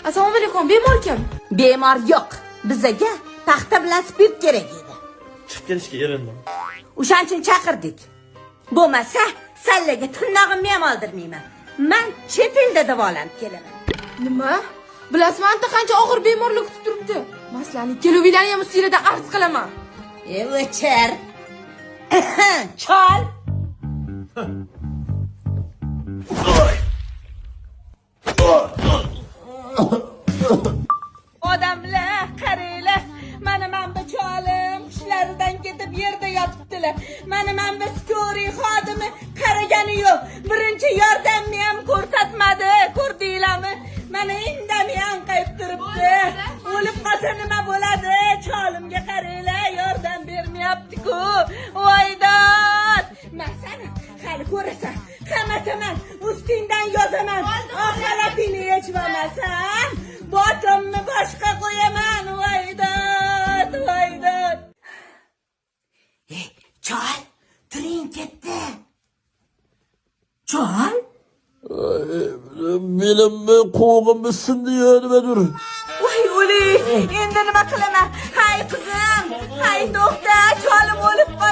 Assalomu alaykum, bemor kim? Bemor yo'q. Bizaga paxta bilan spirt kerak edi. Chiqib kelishga erindim. O'shaning uchun chaqirdik. Bo'lmasa, sallaga tirnog'imni ham oldirmayman. Men chet elda davolanib kelaman. Nima? Bilasizmi, anta qancha og'ir bemorlik kutib turibdi. Masalani keluvilarni ham ustingizda arz qilaman. O'char. Chol. Odamlar, qaranglar. Mana bu cholim qishlaridan ketib yerda yotibdilar. Mana bu skori xodimi qaragani yo'q. Birinchi yordamni ham ko'rsatmadi. Ko'rdinglarmi? Mana indamni ham qayib turibdi. O'lib qolsa nima bo'ladi? Cholimga qaranglar, yordam bermayapti-ku. Voydod! Masana hali ko'rasan. Qamataman, ustingdan yozaman. Oxalatingni yechib olmasam, botimni boshqa qo'yaman. Voydod, voydod. Ey, chol, turing ketdi. Chol? Belimni qo'g'imni sindi yonimadur. Voy o'li, endi nima qilaman? Hay qizim, hay to'xta, cholim o'lib qoldi.